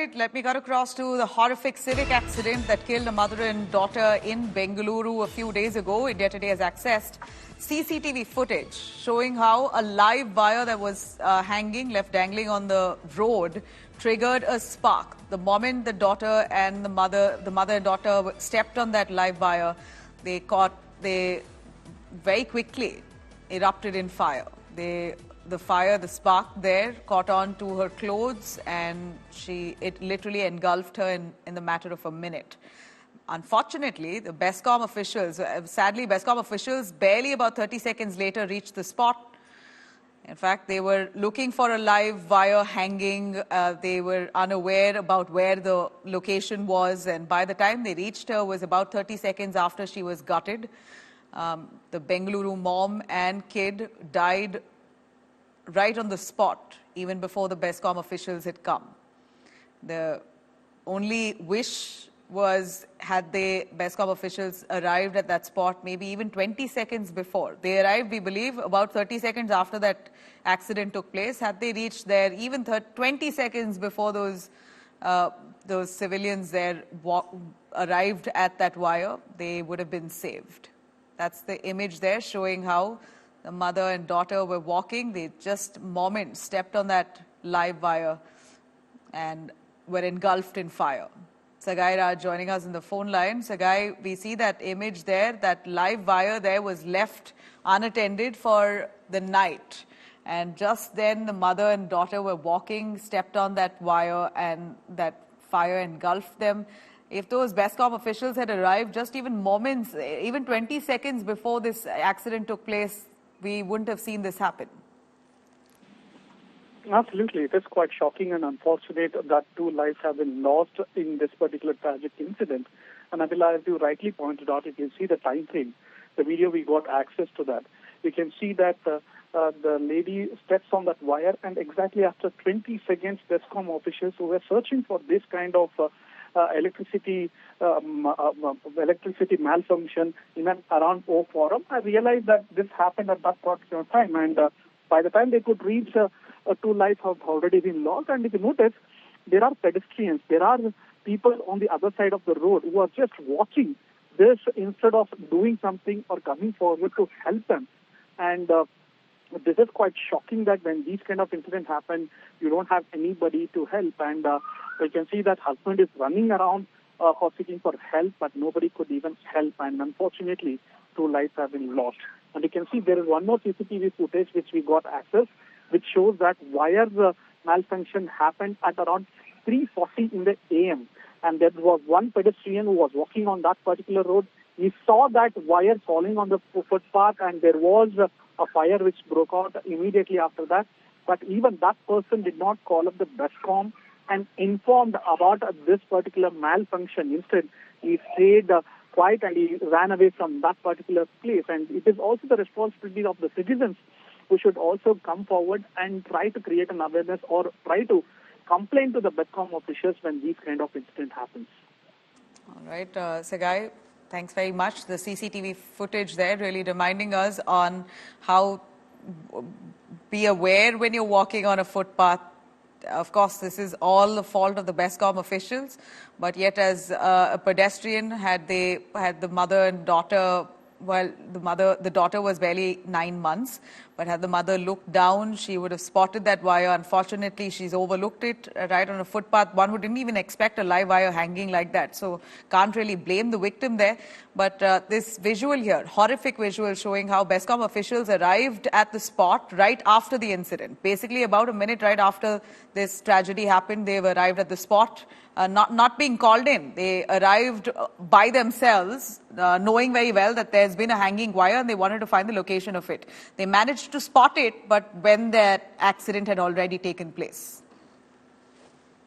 right, let me cut across to the horrific Civic accident that killed a mother and daughter in Bengaluru a few days ago. India Today has accessed CCTV footage showing how a live wire that was hanging, left dangling on the road, triggered a spark. The moment the daughter and the mother and daughter stepped on that live wire, they very quickly erupted in fire. The spark there caught on to her clothes, and it literally engulfed her in the matter of a minute. Unfortunately, the BESCOM officials, BESCOM officials barely about 30 seconds later reached the spot. In fact, they were looking for a live wire hanging. They were unaware about where the location was, and by the time they reached her was about 30 seconds after she was gutted. The Bengaluru mom and kid died right on the spot, even before the BESCOM officials had come. The only wish was, had the BESCOM officials arrived at that spot maybe even 20 seconds before. They arrived, we believe, about 30 seconds after that accident took place. Had they reached there even 20 seconds before those civilians there arrived at that wire, they would have been saved. That's the image there showing how the mother and daughter were walking. They just moments stepped on that live wire and were engulfed in fire. Sagai Raj joining us in the phone line. Sagai, we see that image there. That live wire there was left unattended for the night. And just then the mother and daughter were walking, stepped on that wire, and that fire engulfed them. If those BESCOM officials had arrived just even moments, even 20 seconds before this accident took place, we wouldn't have seen this happen. Absolutely. It is quite shocking and unfortunate that 2 lives have been lost in this particular tragic incident. And Abhila, as you rightly pointed out, if you see the time frame, the video, we got access to that. We can see that the lady steps on that wire, and exactly after 20 seconds, BESCOM officials who were searching for this kind of electricity malfunction in and around O Forum, I realized that this happened at that particular time. And by the time they could reach, 2 lives have already been lost. And if you notice, there are pedestrians, there are people on the other side of the road who are just watching this instead of doing something or coming forward to help them. And this is quite shocking that when these kind of incidents happen, you don't have anybody to help. And you can see that husband is running around for seeking for help, but nobody could even help. And unfortunately, 2 lives have been lost. And you can see there is one more CCTV footage which we got access, which shows that wire malfunction happened at around 3:40 in the AM. And there was one pedestrian who was walking on that particular road. He saw that wire falling on the footpath, and there was a fire which broke out immediately after that. But even that person did not call up the BESCOM and informed about this particular malfunction. Instead, he stayed quiet and he ran away from that particular place. And it is also the responsibility of the citizens who should also come forward and try to create an awareness or try to complain to the BESCOM officials when these kind of incident happens. All right, Sagai, thanks very much. The CCTV footage there really reminding us on how be aware when you're walking on a footpath. Of course, this is all the fault of the BESCOM officials, but yet as a pedestrian, had the mother and daughter, well, the daughter was barely 9 months, but had the mother looked down, she would have spotted that wire. Unfortunately, she's overlooked it right on a footpath. One wouldn't even expect a live wire hanging like that, so can't really blame the victim there. But this visual here, horrific visual showing how BESCOM officials arrived at the spot right after the incident. Basically, about a minute right after this tragedy happened, they've arrived at the spot. Not being called in. They arrived by themselves, knowing very well that there's been a hanging wire and they wanted to find the location of it. They managed to spot it, but when that accident had already taken place.